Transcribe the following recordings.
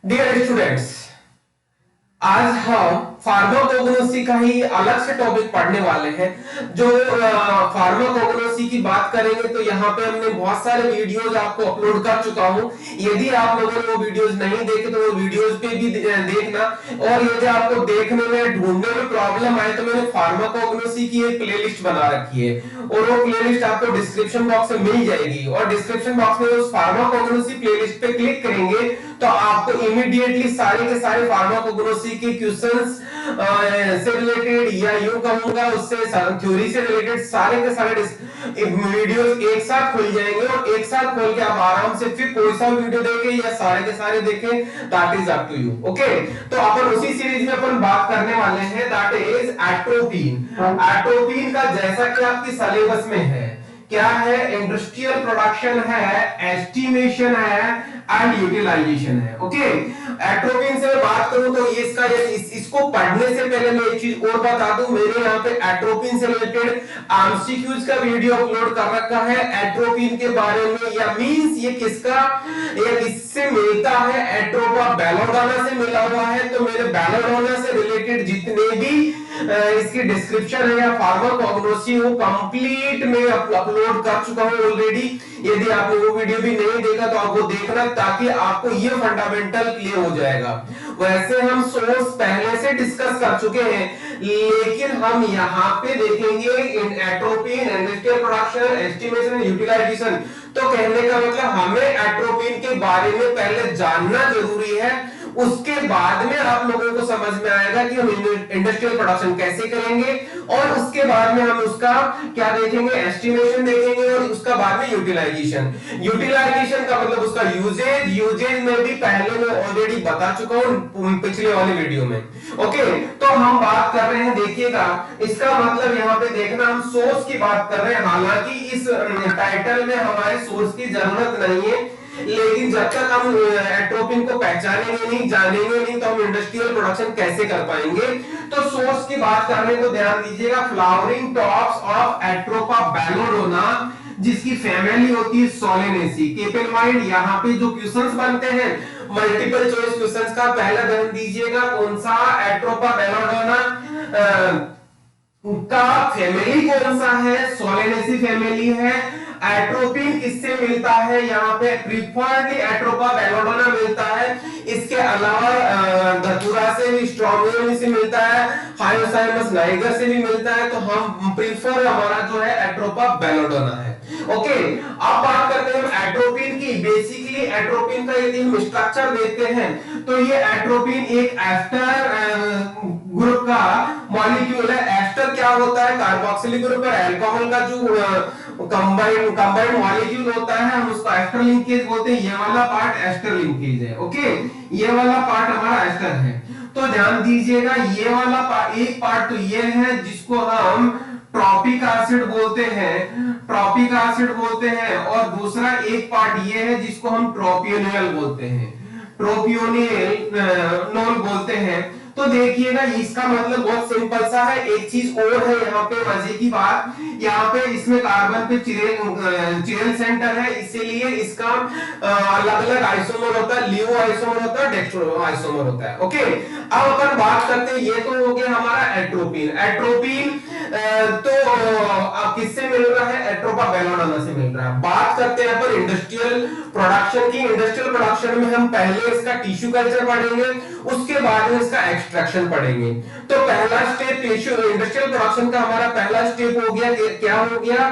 Dear students, आज हम pharmacognosy का ही अलग से टॉपिक पढ़ने वाले हैं। जो फार्माकोग्नोसी की बात करेंगे तो यहाँ पे हमने बहुत सारे वीडियोज आपको अपलोड कर चुका हूँ। यदि आप लोगों ने वो वीडियोज नहीं देखे तो वो वीडियोज पे भी देखना। और यदि आपको देखने में ढूंढने में प्रॉब्लम आए तो मैंने फार्माकोग्नोसी की एक प्लेलिस्ट बना रखी है और वो प्लेलिस्ट आपको डिस्क्रिप्शन बॉक्स में मिल जाएगी। और डिस्क्रिप्शन बॉक्स में उस फार्माकोग्नोसी प्लेलिस्ट पे क्लिक करेंगे तो आपको इमीडिएटली सारे के सारे फार्माकोग्नोसी के क्वेश्चंस से रिलेटेड या यूं कहूंगा उससे थ्योरी से रिलेटेड सारे के सारे वीडियोस एक साथ खुल जाएंगे और एक साथ खोल के आप आराम से फिर कोई सा वीडियो देखें या सारे के सारे देखें, that is up to you. Okay, तो अपन उसी सीरीज में अपन बात करने वाले हैं, दैट इज एट्रोपिन। एट्रोपिन का जैसा कि आपकी सिलेबस में है, क्या है, इंडस्ट्रियल प्रोडक्शन है, एस्टिमेशन है एंड यूटिलाइजेशन है। ओके, एट्रोपिन से बात करूं तो ये इसको पढ़ने से पहले मैं एक चीज और बता दूं, मेरे यहाँ पे एट्रोपिन से रिलेटेड एमसीक्यूज का वीडियो अपलोड कर रखा है एट्रोपिन के बारे में, या मींस ये किससे मिलता है, एट्रोपा बेलोडोना से मिला हुआ है। तो मेरे बेलोडोना से रिलेटेड जितने भी इसकी डिस्क्रिप्शन है या फार्माकोग्नोसी वो कंप्लीट में अपलोड कर चुका हूं ऑलरेडी। यदि आपने वो वीडियो भी नहीं देखा तो आप वो देखना, ताकि आपको ये फंडामेंटल क्लियर हो जाएगा। वैसे हम सोर्स पहले से डिस्कस कर चुके हैं, लेकिन हम यहाँ पे देखेंगे इन atropine, industrial production, estimation, utilization. तो कहने का मतलब हमें एट्रोपिन के बारे में पहले जानना जरूरी है, उसके बाद में आप लोगों को समझ में आएगा कि हम इंडस्ट्रियल प्रोडक्शन कैसे करेंगे, और उसके बाद में हम उसका क्या देखेंगे, एस्टिमेशन देखेंगे, और उसका बाद में यूटिलाइजेशन। यूटिलाइजेशन का मतलब उसका यूजेज में भी पहले मैं ऑलरेडी बता चुका हूं पिछले वाले वीडियो में। ओके, तो हम बात कर रहे हैं, देखिएगा इसका मतलब यहाँ पे देखना, हम सोर्स की बात कर रहे हैं। हालांकि इस टाइटल में हमारे सोर्स की जरूरत नहीं है, लेकिन जब तक हम एट्रोपिन को पहचानेंगे नहीं, जानेंगे नहीं, तो हम इंडस्ट्रियल प्रोडक्शन कैसे कर पाएंगे। तो सोर्स की बात करने को ध्यान दीजिएगा, flowering tops of Atropa belladonna, जिसकी फैमिली होती है सोलेनेसी। कीप इन माइंड, यहाँ पे जो क्वेश्चंस बनते हैं मल्टीपल चॉइस क्वेश्चंस का पहला ध्यान दीजिएगा, कौन सा, एट्रोपा बेलोडोना का फैमिली कौन सा है, सोलेनेसी फैमिली है। एट्रोपिन किससे मिलता है, यहाँ पे प्रिफर्डली एट्रोपा बेलोडोना मिलता है। इसके अलावा धतूरा से भी, स्ट्रोमियम से मिलता है, हायोसाइमस नाइगर से भी मिलता है। तो हम प्रिफर, हमारा जो है एट्रोपा बेलोडोना है। ओके, अब बात करते हैं एट्रोपिन की। बेसिकली एट्रोपिन का यदि हम स्ट्रक्चर देखते हैं तो ये एट्रोपिन एक एस्टर ग्रुप का मॉलिक्यूल है। एस्टर क्या होता है, कार्बोक्सिलिक ग्रुप और अल्कोहल का जो कंबाइंड मॉलिक्यूल होता है, हम उसको एस्टर लिंकेज बोलते हैं। ये वाला पार्ट एस्टर लिंकेज है। ओके, ये वाला पार्ट हमारा एस्टर है। तो ध्यान दीजिएगा, ये वाला एक पार्ट तो ये है जिसको हम ट्रॉपिक एसिड बोलते हैं, और दूसरा एक पार्ट ये है जिसको हम ट्रोपियोनियल बोलते हैं। तो देखिएगा, इसका मतलब बहुत सिंपल सा है। एक चीज और है यहाँ पे मजे की बात, यहाँ पे इसमें कार्बन पे चिरेन सेंटर है, इसीलिए इसका अलग अलग आइसोमर होता है, लियो आइसोमर होता है, डेक्स्ट्रो आइसोमर होता है। ओके, अब अपन बात करते हैं, ये तो हो गया हमारा एट्रोपिन। तो किससे मिल रहा है, एट्रोपा बेलोडोना से मिल रहा है। बात करते हैं अपन इंडस्ट्रियल प्रोडक्शन की। इंडस्ट्रियल प्रोडक्शन में हम पहले इसका टिश्यू कल्चर पढ़ेंगे, उसके बाद में इसका एक्सट्रैक्शन पढ़ेंगे। तो पहला स्टेप इंडस्ट्रियल प्रोडक्शन का हमारा पहला स्टेप हो गया, क्या हो गया,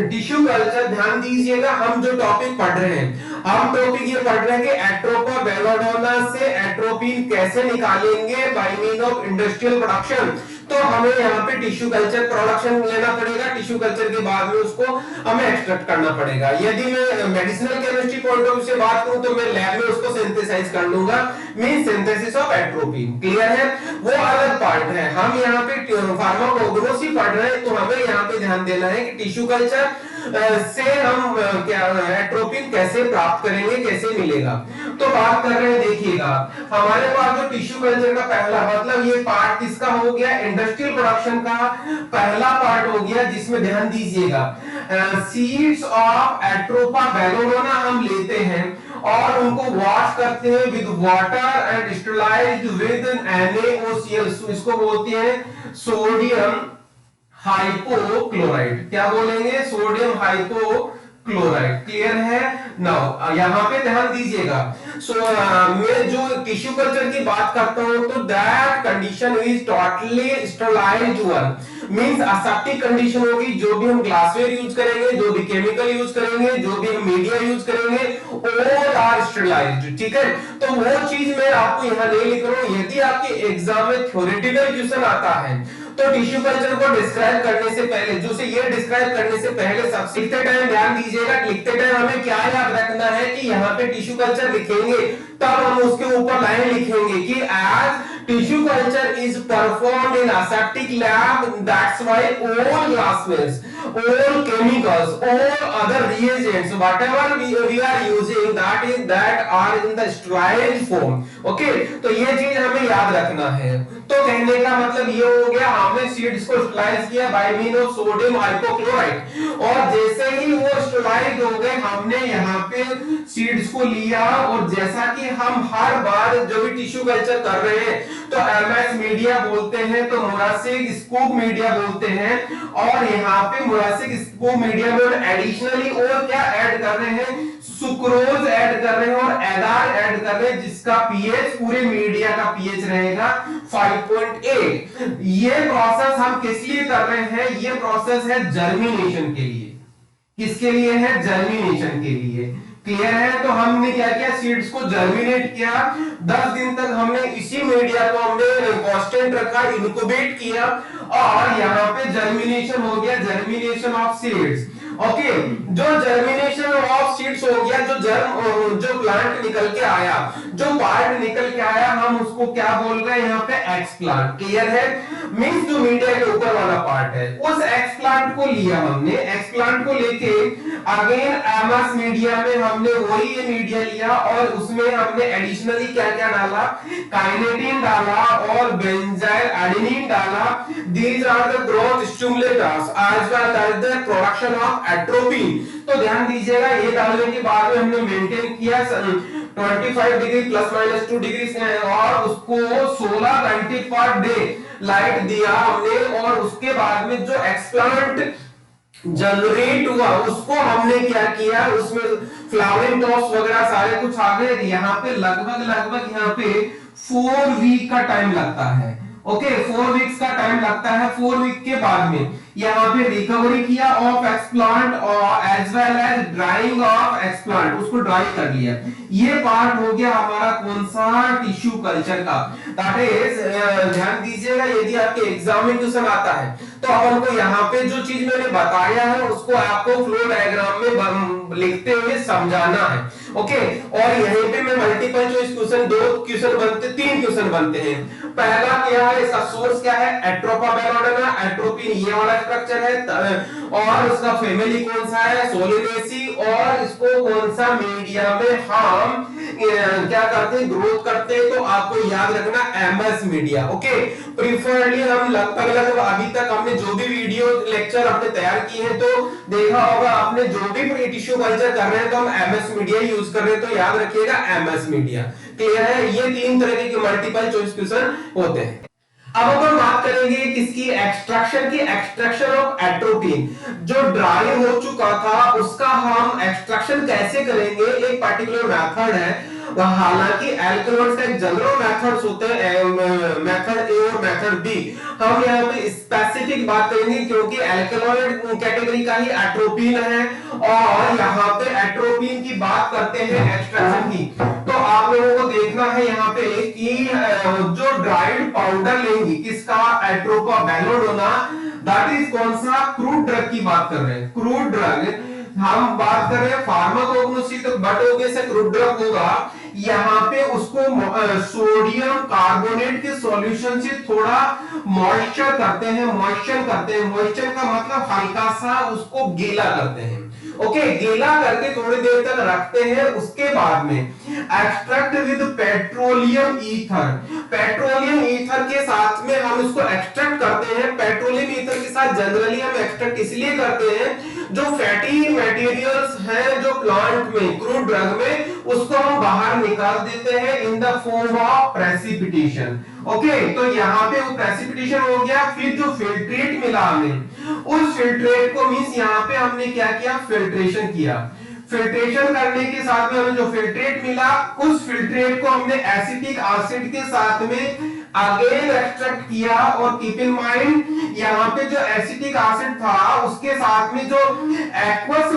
टिश्यू कल्चर। ध्यान दीजिएगा, हम जो टॉपिक पढ़ रहे हैं, हम टॉपिक ये पढ़ रहे हैं कि एट्रोपा बेलोडोना से एट्रोपिन कैसे निकालेंगे by mean of industrial production. तो हमें यहाँ पे टिश्यू कल्चर प्रोडक्शन लेना पड़ेगा, टिश्यू कल्चर के बाद में उसको हमें एक्सट्रैक्ट करना पड़ेगा। यदि मैं medicinal chemistry point of view से बात करूं तो मैं लैब में उसको सिंथेसाइज कर लूंगा, mean synthesis of atropine. Clear है, वो अलग पार्ट है। हम यहाँ पे फार्माकोग्नोसी पढ़ रहे हैं, तो हमें यहाँ पे ध्यान देना है कि टिश्यू कल्चर से हम क्या एट्रोपिन कैसे प्राप्त करेंगे, कैसे मिलेगा। तो बात कर रहे हैं, देखिएगा हमारे पास जो टिश्यू कल्चर का पहला मतलब ये पार्ट किसका हो गया, इंडस्ट्रियल प्रोडक्शन का पहला पार्ट हो गया, जिसमें ध्यान दीजिएगा सीड्स ऑफ एट्रोपा बेलोडोना हम लेते हैं और उनको वॉश करते हैं with water and sterilized with NaOCl। इसको बोलते हैं सोडियम हाइपोक्लोराइड। क्या बोलेंगे? Sodium hypochloride. क्लियर है? नाउ यहां पे ध्यान दीजिएगा। मैं जो टिश्यू कल्चर की बात करता हूं तो that condition is totally sterilised one, means aseptic condition होगी। जो भी हम ग्लासवेयर यूज करेंगे, जो भी केमिकल यूज करेंगे, जो भी हम मीडिया यूज करेंगे, ऑल आर स्टरलाइज्ड। ठीक है, तो वो चीज मैं आपको यहां नहीं लिख रहा हूं। यदि आपके एग्जाम में थ्योरेटिकल क्वेश्चन आता है तो टिश्यू कल्चर को डिस्क्राइब करने से पहले, जो से ये डिस्क्राइब करने से पहले सबसे लिखते टाइम ध्यान दीजिएगा, लिखते टाइम हमें क्या याद रखना है कि यहाँ पे टिश्यू कल्चर लिखेंगे तब हम उसके ऊपर लाइन लिखेंगे कि as tissue culture is performed in aseptic lab, that's why all glasswares, all chemicals, all other reagents, whatever we are using, that are in the sterile form. Okay, तो ये चीज हमें याद रखना है। तो कहने का मतलब ये हो गया, हमने सीड्स को स्टरलाइज किया by mean of sodium hypochloride, और जैसे ही वो स्टरलाइज हो गए हमने यहाँ पे सीड्स को लिया, और जैसा कि हम हर बार जो भी टिश्यू कल्चर कर रहे हैं तो एमएस मीडिया बोलते हैं, तो मोरासिक स्कूप मीडिया बोलते हैं, और यहाँ पे मोरासिक स्कूप मीडिया में एडिशनली और क्या ऐड कर रहे हैं? सुक्रोज ऐड कर रहे हैं और एगार ऐड कर रहे हैं, जिसका पीएच पूरे मीडिया का पीएच रहेगा 5.8। ये प्रोसेस हम किस लिए कर रहे हैं? ये प्रोसेस है जर्मिनेशन के लिए। किसके लिए है? जर्मिनेशन के लिए। क्लियर है? तो हमने क्या किया? सीड्स को जर्मिनेट किया, 10 दिन तक हमने इसी मीडिया को हमने कांस्टेंट रखा, इनक्यूबेट किया, और यहाँ पे जर्मिनेशन हो गया, जर्मिनेशन ऑफ सीड्स। ओके, जो जर्मिनेशन ऑफ सीड्स हो गया, जो प्लांट निकल के आया, जो पार्ट निकल के आया, हम उसको क्या बोल रहे हैं यहाँ पे? X plant. क्लियर है? मींस जो मीडिया के ऊपर वाला पार्ट है, उस एक्स प्लांट को लिया हमने। एक्स प्लांट को लेके अगेन एमएस मीडिया में हमने वही ये मीडिया लिया, और उसमें हमने एडिशनली क्या क्या डाला? काइनेटिन डाला और बेंजाइल एडेनिन डाला। These are the growth stimulators as well as the production of atropine. तो ध्यान दीजिएगा, ये डालने के बाद में हमने मेंटेन किया 25 डिग्री प्लस माइनस 2 डिग्री से, और उसको 16 घंटे पर डे लाइट दिया हमने, और उसके बाद में जो एक्सप्लांट जनरेट हुआ उसको हमने क्या किया? उसमें फ्लावरिंग टॉप्स वगैरह सारे कुछ आ गए। यहाँ पे लगभग यहाँ पे 4 वीक का टाइम लगता है। ओके, 4 वीक्स का टाइम लगता है। 4 वीक के बाद में यहाँ पे रिकवरी किया ऑफ एक्सप्लांट और as well as drying of explant, उसको ड्राई कर लिया। ये पार्ट हो गया हमारा कौन सा? टिश्यू कल्चर का। दैट इज, ध्यान दीजिएगा, यदि आपके एग्जाम में क्वेश्चन आता है तो आपको यहाँ पे जो चीज मैंने बताया है उसको आपको फ्लो डायग्राम में लिखते हुए समझाना है। ओके, और यहीं पे मैं मल्टीपल चॉइस क्वेश्चन 2 क्वेश्चन बनते, 3 क्वेश्चन बनते हैं। पहला क्या है? इसका सोर्स क्या है? एट्रोपा बेलोडेना, एट्रोपिन ये वाला स्ट्रक्चर है, और उसका फैमिली कौन सा है? सोलिनेसी, और इसको कौन सा मीडिया में हम क्या करते हैं? ग्रोथ करते हैं। तो आपको याद रखना एमएस मीडिया। ओके, प्रिफरली हम लगभग अभी तक हमने जो भी वीडियो लेक्चर अपने तैयार किए हैं तो देखा होगा आपने, जो भी टिश्यू कल्चर कर रहे हैं तो हम एमएस मीडिया यूज कर रहे हैं, तो याद रखिएगा एमएस मीडिया। क्लियर है? ये 3 तरह के मल्टीपल चॉइस क्वेश्चन होते हैं। अब हम बात करेंगे किसकी? एक्सट्रैक्शन की। एक्सट्रैक्शन ऑफ एट्रोपिन, जो ड्राई हो चुका था उसका हम एक्सट्रैक्शन कैसे करेंगे? एक पर्टिकुलर मेथड है। हालांकि एल्कलॉइड्स का एक जनरल मेथड्स होते हैं, मेथड ए और मेथड बी। हम यहाँ पे स्पेसिफिक बात करेंगे क्योंकि एल्कलॉइड कैटेगरी का ही एट्रोपिन है, और यहाँ पे एट्रोपिन की बात करते हैं एक्सट्रैक्शन की। तो आप लोगों को देखना है यहाँ पे कि जो ड्राइड पाउडर लेंगी किसका? Atropa belladonna. दैट इज कौन सा? क्रूड ड्रग की बात कर रहे हैं। क्रूड ड्रग हम बात कर रहे हैं फार्माकोग्नोसी, तो बट से क्रूड ड्रग होगा। यहाँ पे उसको सोडियम कार्बोनेट के सॉल्यूशन से थोड़ा मॉइस्चर करते हैं, मॉइस्चर का मतलब हल्का सा उसको गीला करते हैं। ओके, गीला करके थोड़ी देर तक रखते हैं। उसके बाद में extract with petroleum ether. Petroleum ether के साथ में हम इसको एक्सट्रैक्ट करते हैं। पेट्रोलियम ईथर के साथ जनरली हम एक्सट्रैक्ट इसलिए करते हैं, जो फैटी मटेरियल्स हैं जो प्लांट में, क्रूड ड्रग में, उसको हम बाहर निकाल देते हैं in the form of precipitation. Okay, तो यहाँ पे वो प्रेसिपिटेशन हो गया। फिर जो फिल्ट्रेट मिला हमें, उस फिल्ट्रेट को मींस यहाँ पे हमने क्या किया, फिल्ट्रेशन किया। फिल्ट्रेशन करने के साथ में हमें जो फिल्ट्रेट मिला, उस फिल्ट्रेट को हमने एसिटिक एसिड के साथ में अगेन एक्सट्रैक्ट किया। और कीप इन माइंड यहाँ पे जो एसिटिक एसिड था उसके साथ में जो एक्वस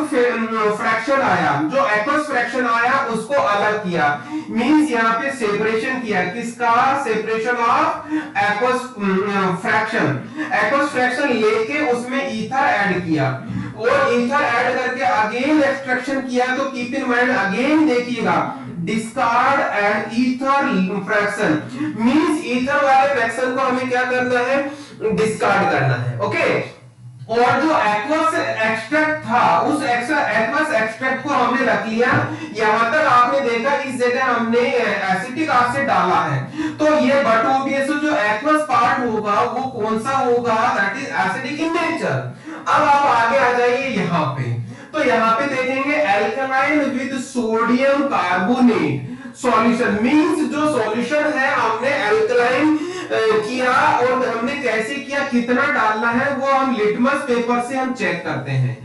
फ्रैक्शन आया, जो एक्वस फ्रैक्शन आया उसको अलग किया। मींस यहाँ पे सेपरेशन किया, किसका, separation of aqueous fraction. Aqueous fraction लेके उसमें ईथर ऐड किया और ईथर ऐड करके अगेन एक्सट्रैक्शन किया। तो कीप इन माइंड अगेन देखिएगा, discard and ether fraction, means ether वाले फ्रैक्शन को हमें क्या करना है, डिस्कार्ड करना है। ओके, और जो एक्वस एक्सट्रैक्ट था, उस एक्वस एक्सट्रैक्ट को हमने रख लिया। यहां तक आपने देखा इस जगह हमने एसिटिक एसिड डाला है, तो ये बट ऑब्वियसली जो एक्वस पार्ट होगा वो कौन सा होगा, that is acidic in nature. अब आप आगे आ जाइए यहाँ पे, तो यहाँ पे देखेंगे alkaline with sodium carbonate solution, means जो सॉल्यूशन है हमने एल्कलाइन किया। और हमने कैसे किया, कितना डालना है वो हम लिटमस पेपर से हम चेक करते हैं।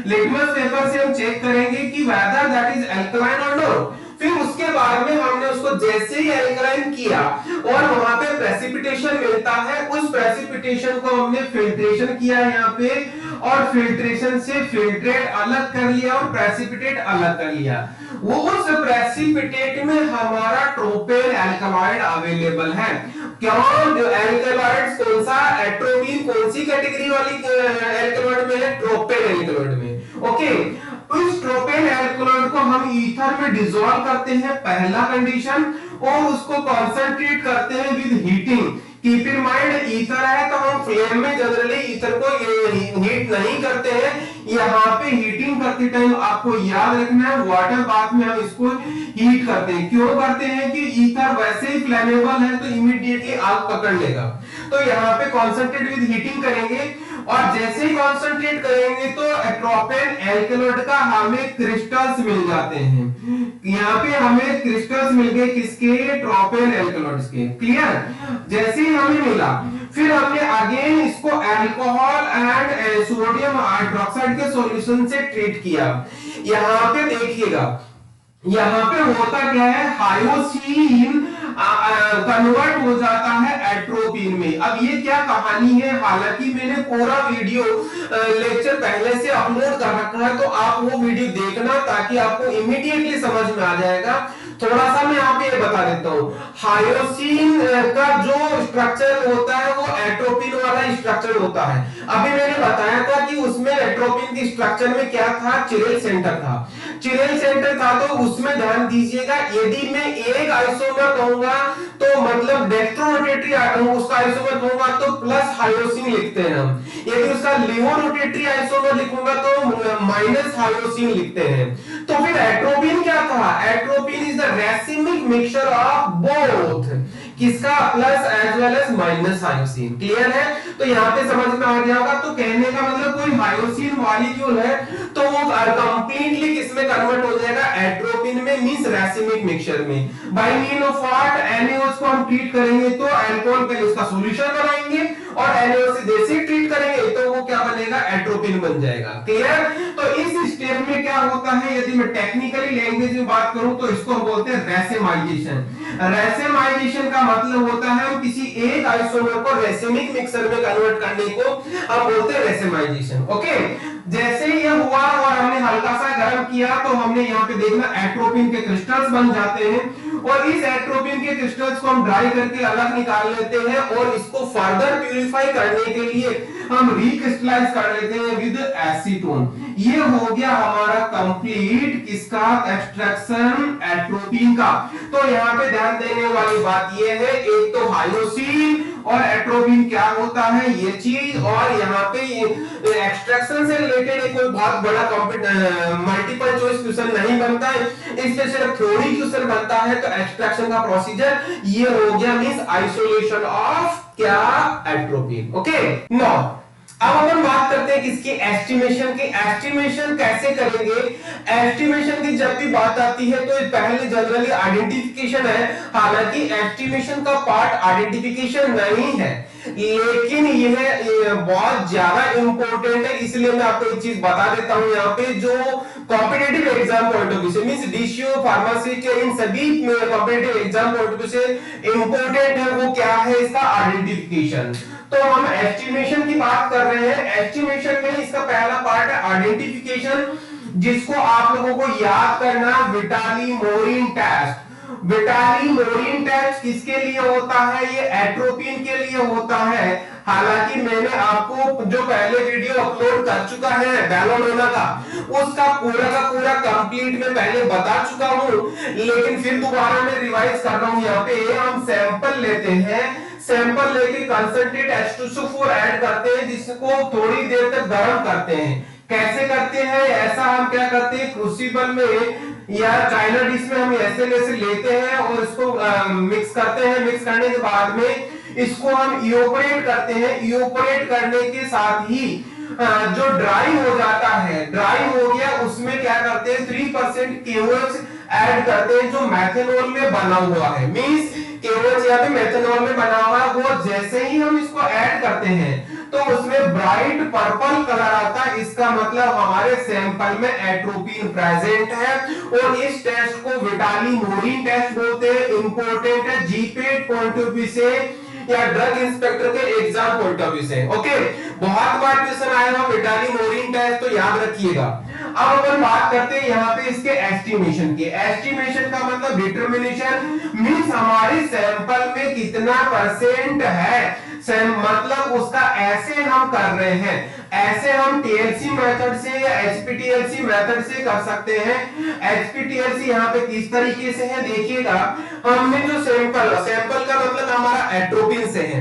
लिटमस पेपर से हम चेक करेंगे कि वेदर दैट इज एल्कलाइन और नॉट। फिर उसके बाद में हमने उसको जैसे ही एल्कलाइन किया और वहां पे प्रेसिपिटेशन मिलता है, उस प्रेसिपिटेशन को हमने फिल्ट्रेशन किया यहाँ पे, और फिल्ट्रेशन से फिल्ट्रेट अलग कर लिया और प्रेसिपिटेट अलग कर लिया। वो उस प्रेसिपिटेट में हमारा ट्रोपेन एल्कलॉइड अवेलेबल है। क्यों, एल्कलॉइड्स कौन सा, एट्रोपीन कौन सी कैटेगरी वाली एल्कलॉइड में है, ट्रोपेन एल्कलॉइड में। ओके, इस ट्रोपेन एल्कलॉइड को हम ईथर में डिसॉल्व करते हैं, पहला कंडीशन, और उसको कॉन्सेंट्रेट करते हैं with heating. Keep in mind ether है तो हम फ्लेम में जनरली ईथर को हीट नहीं करते हैं। यहाँ पे हीटिंग करते टाइम आपको याद रखना है, वाटर बाथ में हम इसको हीट करते हैं। क्यों करते हैं कि ईथर वैसे ही फ्लेमेबल है तो इमीडिएटली आग पकड़ लेगा। तो यहाँ पे कॉन्सेंट्रेट विद हीटिंग करेंगे, और जैसे ही कॉन्सेंट्रेट करेंगे तो ट्रोपेन एल्कलॉइड का हमें क्रिस्टल्स मिल जाते हैं। यहाँ पे हमें क्रिस्टल्स मिल गए, किसके, ट्रोपेन एल्कलॉइड्स के। क्लियर, जैसे ही हमें मिला, फिर हमने अगेन इसको अल्कोहल एंड सोडियम हाइड्रोक्साइड के सॉल्यूशन से ट्रीट किया। यहाँ पे देखिएगा, यहाँ पे होता क्या है, हायोसीन कन्वर्ट हो जाता है एट्रोपिन में। अब ये क्या कहानी है, हालांकि मैंने पूरा वीडियो लेक्चर पहले से अपलोड कर रखा है, तो आप वो वीडियो देखना ताकि आपको इमीडिएटली समझ में आ जाएगा। थोड़ा सा मैं यहाँ पे बता देता हूँ, हायोसीन का जो स्ट्रक्चर होता है वो एट्रोपिन वाला स्ट्रक्चर होता है। अभी मैंने बताया था कि उसमें एट्रोपिन की स्ट्रक्चर में क्या था, चिरेल सेंटर था। चिरेल सेंटर था तो उसमें ध्यान दीजिएगा, यदि मैं एक आइसोमर कहूंगा तो मतलब डेक्ट्रोरोटेटरी उसका आइसोमर कहूंगा तो प्लस हायोसीन लिखते हैं हम। यदि उसका लिवोरोटेटरी आइसोमर लिखूंगा तो माइनस हायोसीन लिखते हैं। तो फिर एट्रोपिन क्या था, atropine is the racemic mixture of both, किसका, plus as well as minus hyoscine. Clear है, तो यहाँ पे समझ में आ गया होगा। तो कहने का मतलब कोई हायोसीन मॉलिक्यूल है तो वो कंप्लीटली किसमें कन्वर्ट हो जाएगा, एट्रोपिन में, मींस रेसिमिक मिक्सचर में। By mean of what, NaOH को हम ट्रीट करेंगे तो अल्कोहल के उसका सॉल्यूशन बनाएंगे, और NaOH से जैसे ट्रीट करेंगे तो वो क्या बनेगा, एट्रोपिन बन जाएगा। क्लियर, तो इस स्टेप में क्या होता है, यदि मैं टेक्निकली लैंग्वेज में बात करूं तो इसको हम बोलते हैं रेसिमाइजेशन। रेसिमाइजेशन का मतलब होता है हम किसी एक आइसोमर को रेसिमिक मिक्सचर में कन्वर्ट करने को हम बोलते हैं रेसिमाइजेशन। ओके, जैसे ही यह हुआ और हमने हल्का सा गर्म किया तो हमने यहाँ पे देखना एट्रोपिन के क्रिस्टल्स बन जाते हैं, और इस एट्रोपिन के क्रिस्टल्स को हम ड्राई करके अलग निकाल लेते हैं, और इसको फर्दर प्यूरिफाई करने के लिए हम रिक्रिस्टलाइज कर लेते हैं विद एसीटोन। ये हो गया हमारा कंप्लीट किसका, एक्सट्रैक्शन एट्रोपिन का। तो यहाँ पे ध्यान देने वाली बात ये है, एक तो हायोसीन और एट्रोपिन क्या होता है ये चीज, और यहाँ पे एक्सट्रैक्शन से रिलेटेड कोई बहुत बड़ा मल्टीपल चॉइस क्वेश्चन नहीं बनता है, इससे सिर्फ थ्योरी क्वेश्चन बनता है। तो एक्सट्रैक्शन का प्रोसीजर ये हो गया, मींस आइसोलेशन ऑफ क्या, एट्रोपिन। ओके, नाउ अब अपन बात करते हैं किसकी, एस्टिमेशन की। एस्टिमेशन कैसे करेंगे? एस्टिमेशन की जब भी बात आती है तो पहले जनरली आइडेंटिफिकेशन है, हालांकि एस्टिमेशन का पार्ट आइडेंटिफिकेशन नहीं है, लेकिन यह बहुत ज्यादा इंपॉर्टेंट है। इसलिए मैं आपको एक चीज बता देता हूं यहाँ पे, जो competitive exam point of view से, मींस डीसीओ, फार्मेसी के इन सभी competitive exam point of view से इंपॉर्टेंट है, वो क्या है, इसका आइडेंटिफिकेशन। तो हम एस्टिमेशन की बात कर रहे हैं। एस्टिमेशन में इसका पहला पार्ट है आइडेंटिफिकेशन, जिसको आप लोगों को याद करना, विटाली-मोरिन टेस्ट। विटाली-मोरिन टेस्ट किसके लिए होता है? ये एट्रोपिन के लिए होता है। हालांकि मैंने आपको जो पहले वीडियो अपलोड कर चुका है बेलोडोना का, उसका पूरा का पूरा कंप्लीट में पहले बता चुका हूं, लेकिन फिर दोबारा मैं रिवाइज कर रहा हूं। यहाँ पे हम सैंपल लेते हैं, सैंपल लेके कंसंट्रेट H2SO4 ऐड करते हैं, जिसको थोड़ी देर तक गर्म करते हैं। कैसे करते हैं? ऐसा हम क्या करते हैं, क्रूसिबल में या चाइना डिश में हम ऐसे लेते हैं और इसको मिक्स करते हैं। मिक्स करने के बाद में इसको हम इवेपोरेट करते हैं। इवेपोरेट करने के साथ ही जो ड्राई हो जाता है, ड्राई हो गया, उसमें क्या करते हैं, 3% KOH ऐड करते हैं, जो मेथनॉल में बना हुआ है। मींस KOH या फिर मेथनॉल में बना हुआ है, वो जैसे ही हम इसको ऐड करते हैं तो उसमें ब्राइट पर्पल कलर आता है। इसका मतलब हमारे सैंपल में एट्रोपिन प्रेजेंट है, और इस टेस्ट को विटाली-मोरिन टेस्ट बोलते हैं। इंपॉर्टेंट है जीपीएट पॉइंट ऑफ व्यू से या ड्रग इंस्पेक्टर के एग्जाम पॉइंट ऑफ व्यू से। ओके, बहुत बार क्वेश्चन आएगा विटाली-मोरिन टेस्ट, तो याद रखिएगा। अब अपन बात करते हैं यहाँ पे इसके एस्टिमेशन की। एस्टिमेशन का मतलब डिटरमिनेशन, मींस हमारे सैंपल में कितना परसेंट है, मतलब उसका ऐसे हम कर रहे हैं। ऐसे हम टीएलसी मेथड से या एचपीटीएलसी मेथड से कर सकते हैं। एचपीटीएलसी यहाँ पे किस तरीके से है देखिएगा, हमने जो सैंपल का मतलब हमारा एट्रोपिन से है,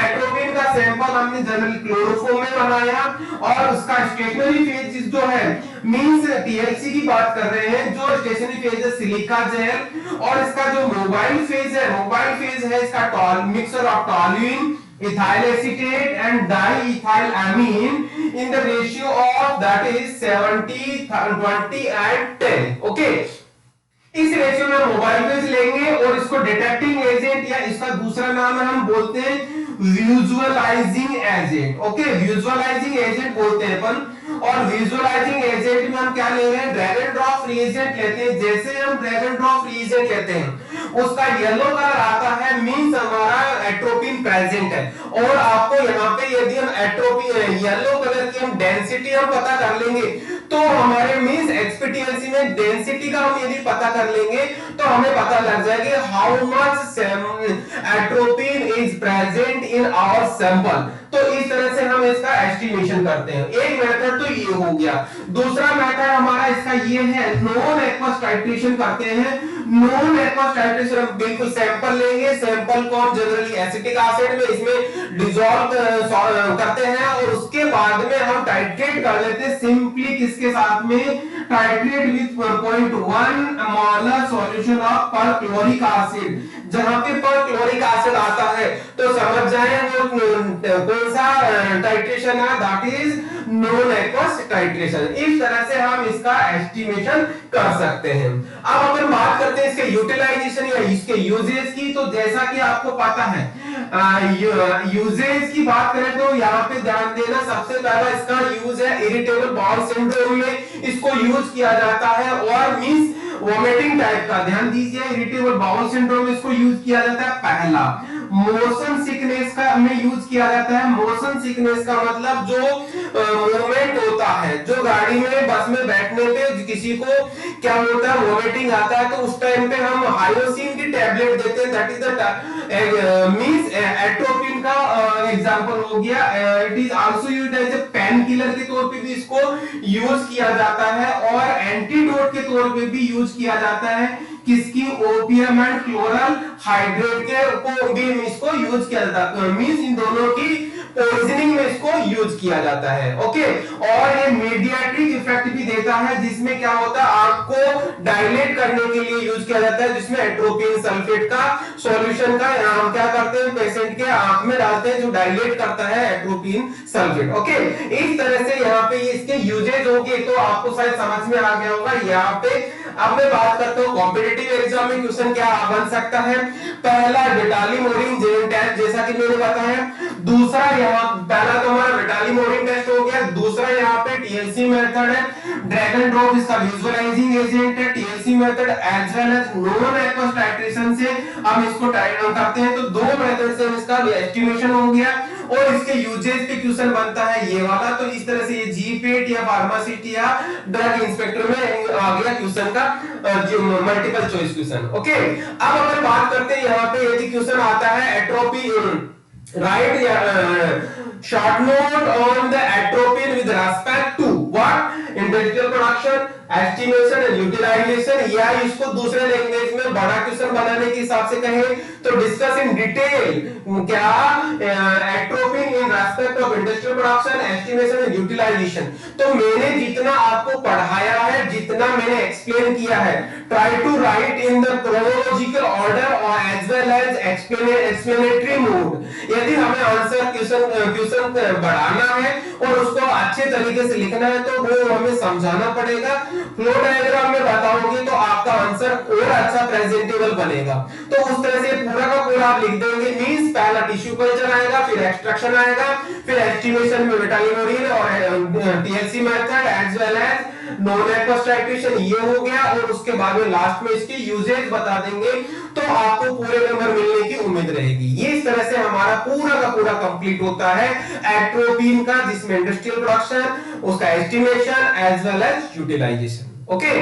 एट्रोपिन का सैंपल हमने जनरली क्लोरोफॉर्म में बनाया, और उसका स्टेशनरी फेज जो है, मींस टीएलसी की बात कर रहे हैं, जो स्टेशनरी फेज है सिलिका जेल, और इसका जो मोबाइल फेज है इसका mixture of toluene, ethyl acetate and diethylamine in the ratio of that is 70 20 and 10. okay, इस रेशियो में मोबाइल फेज लेंगे और इसको डिटेक्टिंग एजेंट, या इसका दूसरा नाम है हम बोलते हैं visualising agent. Okay, visualising agent बोलते हैं अपन। और विजुअलाइजिंग एजेंट में हम क्या ले रहे हैं, ड्रैग एंड ड्रॉप रिएजेंट लेते हैं। जैसे हम ड्रैग एंड ड्रॉप रिएजेंट लेते हैं, उसका येलो कलर आता है, मींस हमारा एट्रोपिन प्रेजेंट है। और आपको यहाँ पे यदि हम एट्रोपिन येलो कलर की हम डेंसिटी हम पता कर लेंगे, तो हमारे मींस एचपीटीएलसी में डेंसिटी का हम यदि पता कर लेंगे तो हमें पता लग जाएगा how much atropine is present in our sample. तो इस तरह से हम इसका एस्टिमेशन करते हैं। एक मेथड तो ये हो गया। दूसरा मेथड हमारा इसका ये है, नॉन एक्वस टाइट्रेशन करते हैं। नॉन एक्वस टाइट्रेशन हम बिल्कुल सैंपल लेंगे, सैंपल को हम जनरली एसिटिक एसिड में इसमें डिसॉल्व करते हैं, और उसके बाद में हम टाइट्रेट कर लेते हैं सिंपली किसके साथ में, titrate with 0.1 molar solution of perchloric acid. जहां पे परक्लोरिक एसिड आता है तो समझ जाए वो कौन सा टाइट्रेशन है, that is non aqueous titration. इस तरह से हम इसका एस्टिमेशन कर सकते हैं। अब अपन बात करते हैं इसके यूटिलाइजेशन या इसके यूजेस की। तो जैसा कि आपको पता है, यूजेस की बात करें तो यहाँ पे ध्यान देना, सबसे पहला इसका यूज है इरिटेबल बाउल सिंड्रोम में इसको यूज किया जाता है, और मींस वोमिटिंग टाइप का। ध्यान दीजिए, इरिटेबल बाउल सिंड्रोम में इसको यूज किया जाता है। पहला मोशन सिकनेस का में यूज किया जाता है। मोशन सिकनेस का मतलब जो मूवमेंट होता है, जो गाड़ी में बस में बैठने पे किसी को क्या होता है, वोमिटिंग आता है, तो उस टाइम पे हम हायोसिन की टैबलेट देते हैं, that is the means atropine का एग्जांपल हो गया। It is also used as a painkiller के तौर पे भी इसको यूज किया जाता है, और एंटीडोट के तौर पे भी यूज किया जाता है। किसकी, ओपियम एंड क्लोरल हाइड्रेट के को भी इसको यूज किया जाता है। मींस इन दोनों की पॉइजनिंग में इसको यूज किया जाता है। ओके, और ये मीडिएट्रिक इफेक्ट भी देता है, जिसमें क्या होता है आंख को डायलेट करने के लिए यूज किया जाता है, जिसमें एट्रोपिन सल्फेट का सॉल्यूशन का हम क्या करते हैं पेशेंट के आंख में डालते हैं, जो डायलेट करता है एट्रोपिन सल्फेट। ओके, इस तरह से यहाँ पे इसके यूजेज होंगे, तो आपको शायद समझ में आ गया होगा। यहाँ पे अब मैं बात करता हूँ कॉम्पिटिटिव एग्जाम में क्वेश्चन क्या बन सकता है। पहला बेटालिमोरिन जेन टेस्ट, जैसा कि मैंने बताया। दूसरा यहाँ पहला तो हमारा बेटालिमोरिन टेस्ट हो गया, दूसरा यहाँ पे टीएलसी मेथड है, ड्रैगन ड्रॉप इसका विजुअलाइजिंग एजेंट है। TLC method as well as non aqueous titration से हम इसको टाइट्रेट करते हैं, तो दो मेथड से इसका एस्टिमेशन हो गया। और इसके यूजेस पे क्वेश्चन बनता है ये वाला, तो इस तरह से ये जीपेट या फार्मासिस्ट या ड्रग इंस्पेक्टर में आ गया क्वेश्चन का मल्टीपल चॉइस क्वेश्चन। ओके, अब अगर बात करते हैं यहाँ पे यदि क्वेश्चन आता है एट्रोपी राइट या short note on the atropine with respect to what industrial production estimation and utilization, या इसको दूसरे लैंग्वेज में बड़ा क्वेश्चन बनाने के हिसाब से कहें तो डिस्कस इन डिटेल क्या atropine in respect of industrial production estimation and utilization. तो मैंने जितना आपको पढ़ाया है, जितना मैंने एक्सप्लेन किया है, try to write in the chronological order और as well as explanatory mode. यदि हमें आंसर क्वेश्चन बढ़ाना है और उसको अच्छे तरीके से लिखना है तो वो हमें समझाना पड़ेगा। फ्लो डायग्राम में बताओगे तो आपका आंसर और अच्छा प्रेजेंटेबल बनेगा। तो उस तरह से पूरा का पूरा आप लिख देंगे, मींस पहला टिश्यू कल्चर आएगा, फिर एक्सट्रैक्शन आएगा, फिर एस्टिमेशन में बेटालिमोरिन और TLC method as well as non aqueous titration ये हो गया, और उसके बाद में लास्ट में इसके यूजेज बता देंगे, तो आपको पूरे नंबर मिलने की उम्मीद रहेगी। ये इस तरह से हमारा पूरा का पूरा कंप्लीट होता है एट्रोपिन का, जिसमें इंडस्ट्रियल प्रोडक्शन, उसका estimation as well as utilization. Okay.